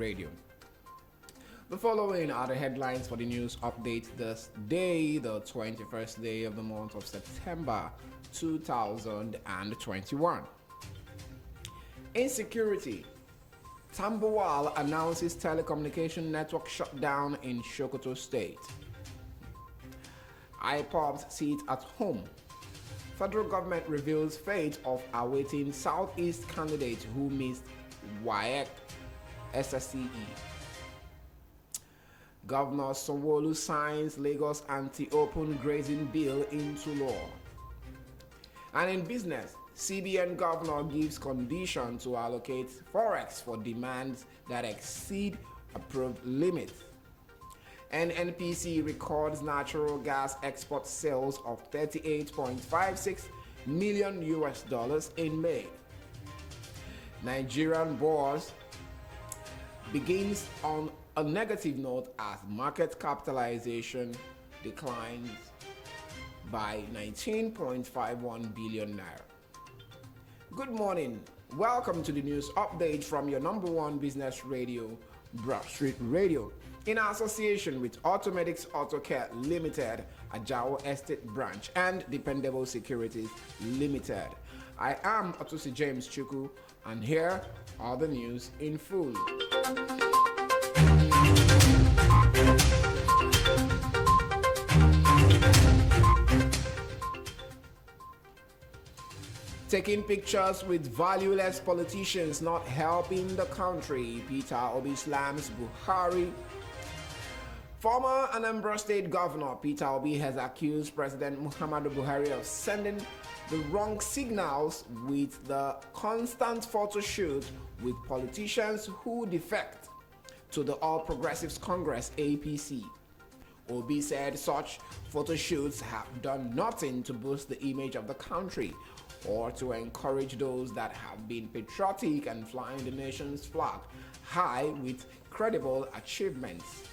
Radio. The following are the headlines for the news update this day, the 21st day of the month of September 2021. Insecurity. Tambuwal announces telecommunication network shutdown in Sokoto State. IPOB's seat at home. Federal government reveals fate of awaiting Southeast candidate who missed WAEC SSCE. Governor Sanwo-Olu signs Lagos anti-open grazing bill into law. And in business, CBN governor gives condition to allocate forex for demands that exceed approved limits. NNPC records natural gas export sales of $38.56 million in May. Nigerian bourse begins on a negative note as market capitalization declines by 19.51 billion naira. Good morning. Welcome to the news update from your number one business radio, Broadstreet Radio, in association with Automedics Auto Care Limited, Ajawo Estate Branch, and Dependable Securities Limited. I am Atusi James Chuku, and here are the news in full. Taking pictures with valueless politicians not helping the country, Peter Obi slams Buhari. Former Anambra State Governor Peter Obi has accused President Muhammadu Buhari of sending the wrong signals with the constant photo shoot with politicians who defect to the All Progressives Congress APC. Obi said such photo shoots have done nothing to boost the image of the country or to encourage those that have been patriotic and flying the nation's flag high with credible achievements.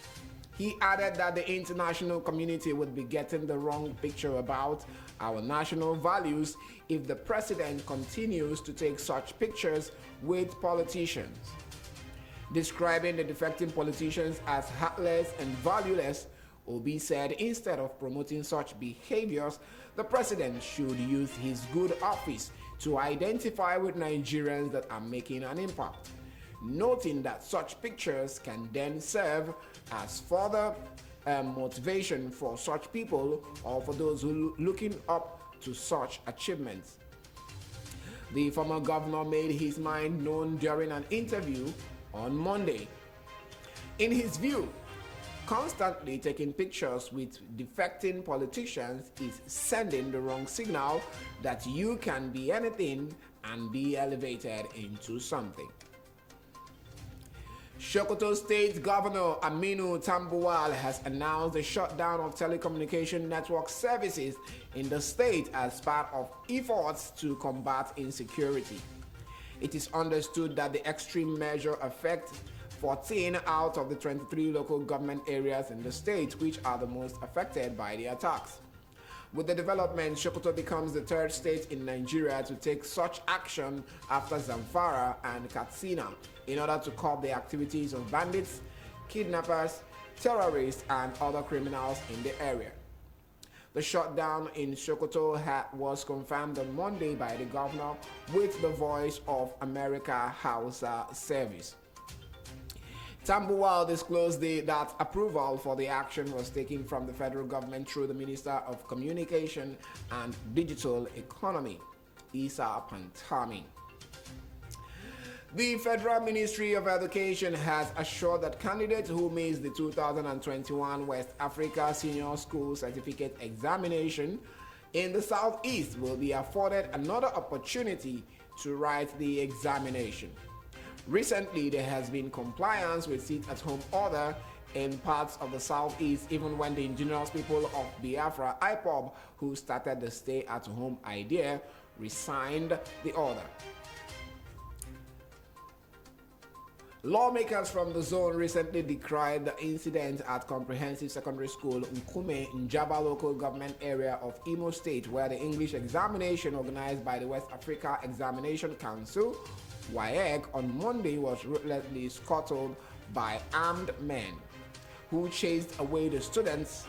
He added that the international community would be getting the wrong picture about our national values if the president continues to take such pictures with politicians. Describing the defecting politicians as heartless and valueless, Obi said instead of promoting such behaviors, the president should use his good office to identify with Nigerians that are making an impact, noting that such pictures can then serve as further motivation for such people or for those who are looking up to such achievements. The former governor made his mind known during an interview on Monday. In his view, constantly taking pictures with defecting politicians is sending the wrong signal that you can be anything and be elevated into something. Sokoto State Governor Aminu Tambuwal has announced the shutdown of telecommunication network services in the state as part of efforts to combat insecurity. It is understood that the extreme measure affects 14 out of the 23 local government areas in the state, which are the most affected by the attacks. With the development, Sokoto becomes the third state in Nigeria to take such action after Zamfara and Katsina in order to curb the activities of bandits, kidnappers, terrorists, and other criminals in the area. The shutdown in Sokoto was confirmed on Monday by the governor with the Voice of America Hausa service. Tambuwal disclosed that approval for the action was taken from the federal government through the Minister of Communication and Digital Economy, Isa Pantami. The Federal Ministry of Education has assured that candidates who missed the 2021 West Africa Senior School Certificate Examination in the Southeast will be afforded another opportunity to write the examination. Recently, there has been compliance with sit-at-home order in parts of the Southeast, even when the indigenous people of Biafra, IPOB, who started the stay-at-home idea, resigned the order. Lawmakers from the zone recently decried the incident at Comprehensive Secondary School Nkume in Njaba local government area of Imo State, where the English examination organized by the West Africa Examination Council, WAEC, on Monday was ruthlessly scuttled by armed men who chased away the students,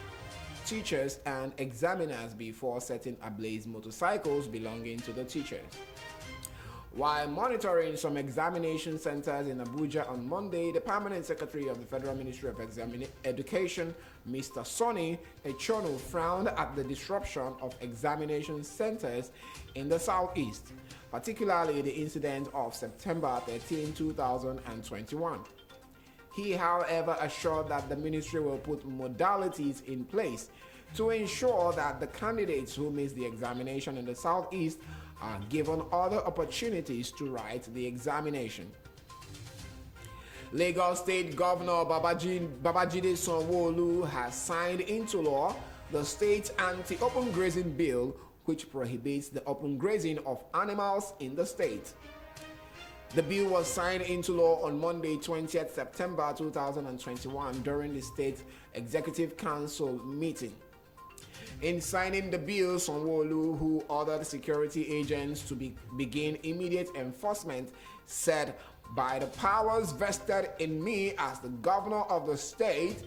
teachers, and examiners before setting ablaze motorcycles belonging to the teachers. While monitoring some examination centers in Abuja on Monday, the Permanent Secretary of the Federal Ministry of Education, Mr. Sonny Echono, frowned at the disruption of examination centers in the southeast, particularly the incident of September 13, 2021. He, however, assured that the ministry will put modalities in place to ensure that the candidates who miss the examination in the southeast are given other opportunities to write the examination. Lagos State Governor Babajide Sanwo-Olu has signed into law the state's anti-open grazing bill, which prohibits the open grazing of animals in the state. The bill was signed into law on Monday, 20th September 2021 during the State Executive Council meeting. In signing the bill, Sanwo-Olu, who ordered security agents to begin immediate enforcement, said, "By the powers vested in me as the governor of the state,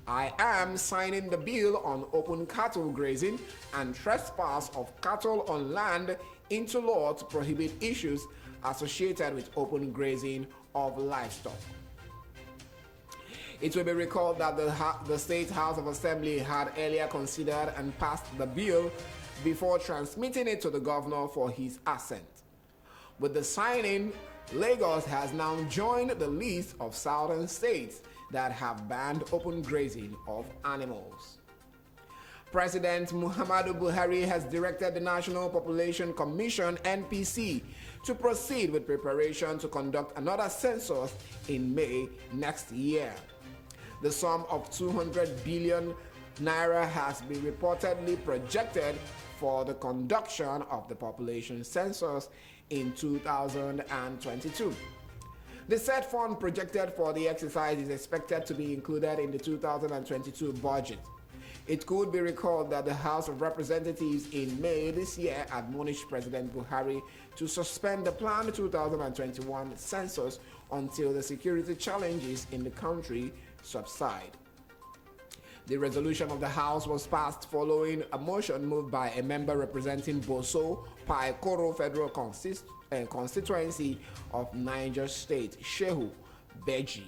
I am signing the bill on open cattle grazing and trespass of cattle on land into law to prohibit issues associated with open grazing of livestock." It will be recalled that the State House of Assembly had earlier considered and passed the bill before transmitting it to the governor for his assent. With the signing, Lagos has now joined the list of southern states that have banned open grazing of animals. President Muhammadu Buhari has directed the National Population Commission (NPC) to proceed with preparation to conduct another census in May next year. The sum of 200 billion naira has been reportedly projected for the conduction of the population census in 2022. The said fund projected for the exercise is expected to be included in the 2022 budget. It could be recalled that the House of Representatives in May this year admonished President Buhari to suspend the planned 2021 census until the security challenges in the country subside. The resolution of the House was passed following a motion moved by a member representing Boso Paikoro Federal Constituency of Niger State, Shehu Beji.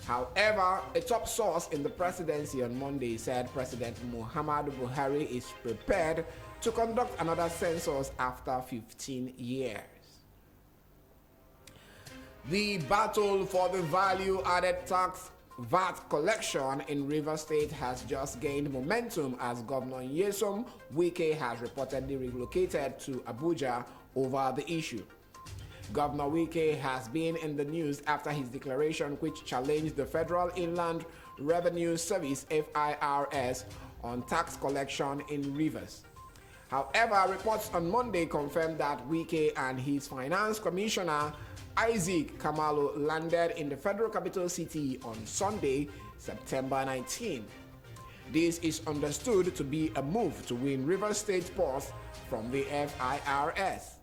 However, a top source in the presidency on Monday said President Muhammadu Buhari is prepared to conduct another census after 15 years. The battle for the value-added tax VAT collection in Rivers State has just gained momentum as Governor Nyesom Wike has reportedly relocated to Abuja over the issue. Governor Wike has been in the news after his declaration which challenged the Federal Inland Revenue Service (FIRS) on tax collection in Rivers. However, reports on Monday confirmed that Wike and his finance commissioner Isaac Kamalo landed in the Federal Capital City on Sunday, September 19. This is understood to be a move to win Rivers State Port from the FIRS.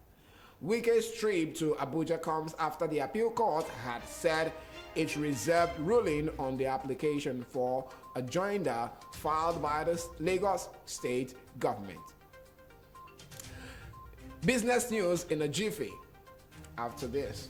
Wike's trip to Abuja comes after the appeal court had said it reserved ruling on the application for a joinder filed by the Lagos State government. Business news in a jiffy after this.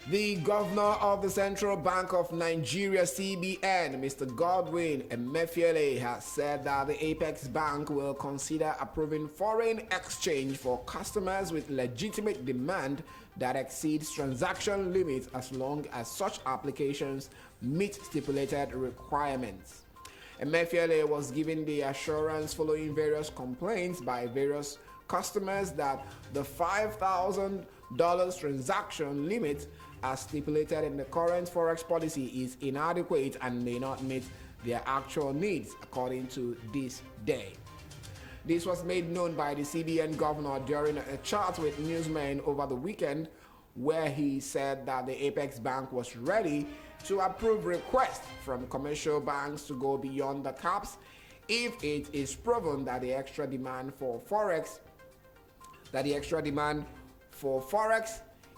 The governor of the Central Bank of Nigeria, CBN, Mr. Godwin Emefiele, has said that the Apex Bank will consider approving foreign exchange for customers with legitimate demand that exceeds transaction limits as long as such applications meet stipulated requirements. Emefiele was given the assurance following various complaints by various customers that the $5,000 transaction limit as stipulated in the current forex policy is inadequate and may not meet their actual needs according to this day. This was made known by the CBN governor during a chat with newsmen over the weekend where he said that the Apex Bank was ready to approve requests from commercial banks to go beyond the caps if it is proven that the extra demand for forex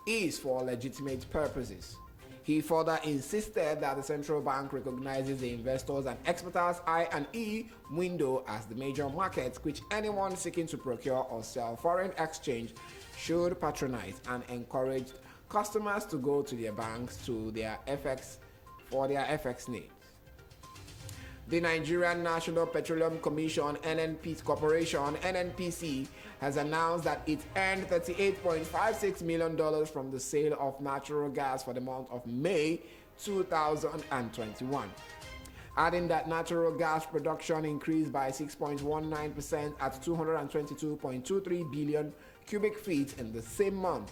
is for legitimate purposes. He further insisted that the central bank recognizes the investors and exporters I&E window as the major markets which anyone seeking to procure or sell foreign exchange should patronize, and encourage customers to go to their banks for their FX needs. The Nigerian National Petroleum Commission NNPC has announced that it earned $38.56 million from the sale of natural gas for the month of May 2021, adding that natural gas production increased by 6.19% at 222.23 billion cubic feet in the same month.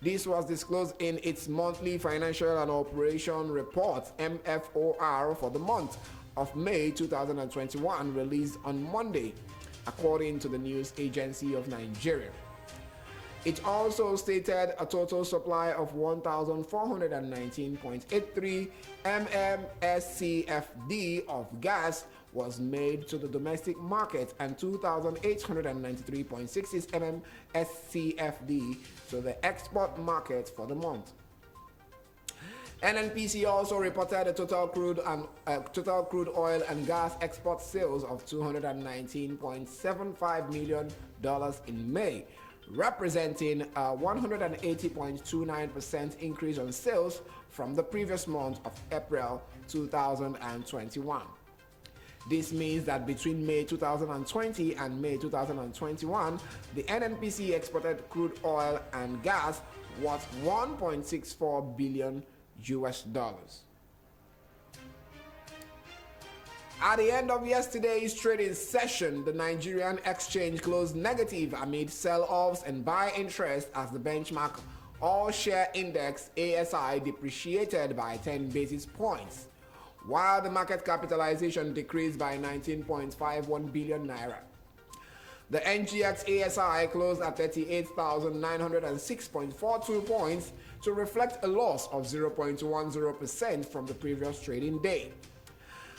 This was disclosed in its monthly financial and operation report (MFOR) for the month of May 2021, released on Monday, according to the news agency of Nigeria. It also stated a total supply of 1,419.83 mmscfd of gas was made to the domestic market and 2,893.66 mmscfd to the export market for the month. NNPC also reported a total crude oil and gas export sales of $219.75 million in May, representing a 180.29% increase on sales from the previous month of April 2021. This means that between May 2020 and May 2021, the NNPC exported crude oil and gas worth $1.64 billion. At the end of yesterday's trading session, the Nigerian exchange closed negative amid sell-offs and buy interest as the benchmark all-share index ASI depreciated by 10 basis points, while the market capitalization decreased by 19.51 billion naira. The NGX ASI closed at 38,906.42 points to reflect a loss of 0.10% from the previous trading day.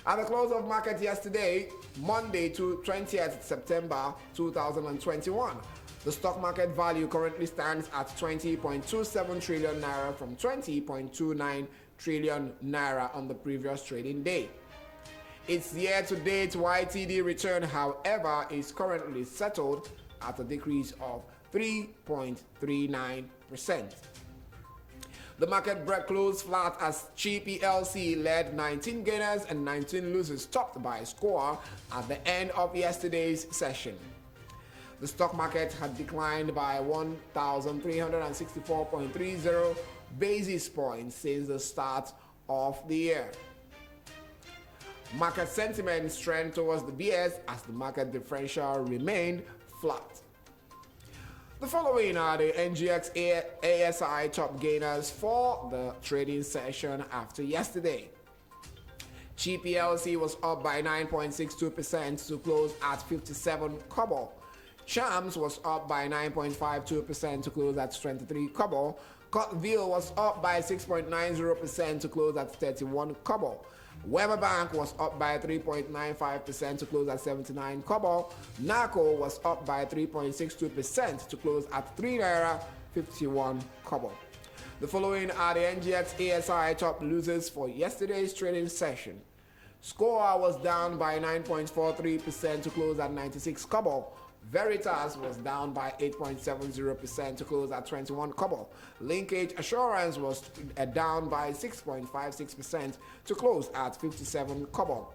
At the close of market yesterday, Monday to 20th September 2021, the stock market value currently stands at 20.27 trillion naira from 20.29 trillion naira on the previous trading day. Its year-to-date YTD return, however, is currently settled at a decrease of 3.39%. The market break closed flat as GPLC led 19 gainers and 19 losers, topped by a score at the end of yesterday's session. The stock market had declined by 1,364.30 basis points since the start of the year. Market sentiment strengthened towards the BS as the market differential remained flat. The following are the NGX ASI top gainers for the trading session after yesterday. GPLC was up by 9.62% to close at 57 kobo. Shams was up by 9.52% to close at 23 kobo. Cotville was up by 6.90% to close at 31 kobo. Weber Bank was up by 3.95% to close at 79 kobo. NACO was up by 3.62% to close at 3 naira 51 kobo. The following are the NGX ASI top losers for yesterday's trading session. Score was down by 9.43% to close at 96 kobo. Veritas was down by 8.70% to close at 21 kobo. Linkage Assurance was down by 6.56% to close at 57 kobo.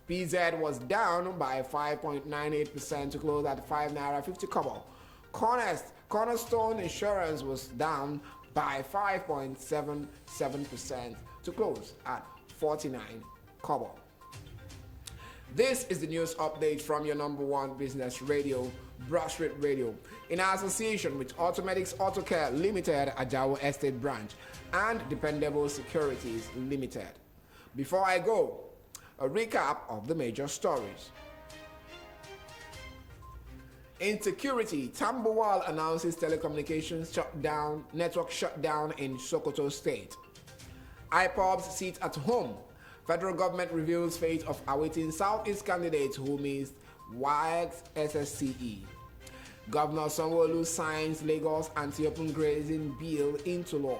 PZ was down by 5.98% to close at 5 naira 50 kobo. Cornerstone Insurance was down by 5.77% to close at 49 kobo. This is the news update from your number one business radio, Broadstreet Radio, in association with Automedics Auto Care Limited, Ajawo Estate Branch, and Dependable Securities Limited. Before I go, a recap of the major stories. Insecurity. Tambuwal announces telecommunications network shutdown in Sokoto State. IPOB's seat at home. Federal government reveals fate of awaiting Southeast candidates who missed WAEC's SSCE. Governor Sanwo-Olu signs Lagos anti-open grazing bill into law.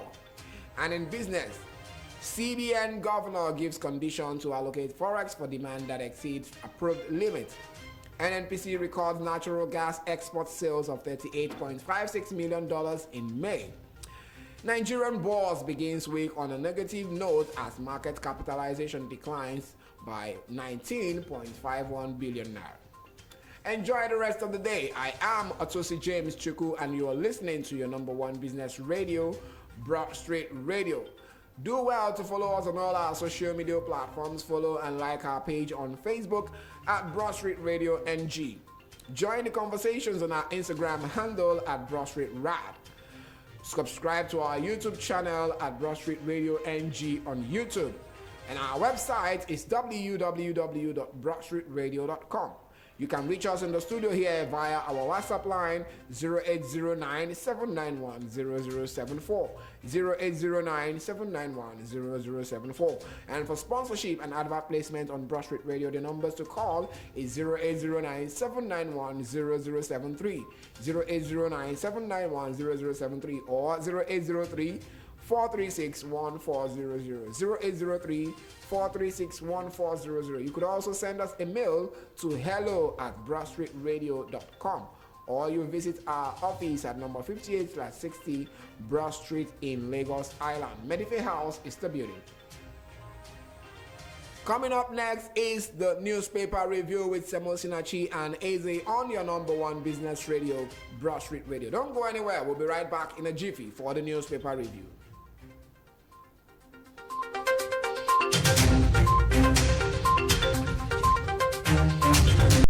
And in business, CBN governor gives condition to allocate forex for demand that exceeds approved limit. NNPC records natural gas export sales of $38.56 million in May. Nigerian bourse begins week on a negative note as market capitalization declines by 19.51 billion naira. Enjoy the rest of the day. I am Atosi James Chuku and you are listening to your number one business radio, Broadstreet Radio. Do well to follow us on all our social media platforms. Follow and like our page on Facebook at Broadstreet Radio NG. Join the conversations on our Instagram handle at Broadstreet Rad. Subscribe to our YouTube channel at Broadstreet Radio NG on YouTube. And our website is www.broadstreetradio.com. You can reach us in the studio here via our WhatsApp line 0809-791-0074, 0809-791-0074. And for sponsorship and advert placement on Broadstreet Radio, the numbers to call is 0809-791-0073, 0809-791-0073 or 0803 436-1400, 0803-436-1400. You could also send us a mail to hello@broadstreetradio.com or you visit our office at number 58/60 Broad Street in Lagos Island. Medife House is the building. Coming up next is the newspaper review with Samuel Sinachi and Eze on your number one business radio, Broadstreet Radio. Don't go anywhere. We'll be right back in a jiffy for the newspaper review.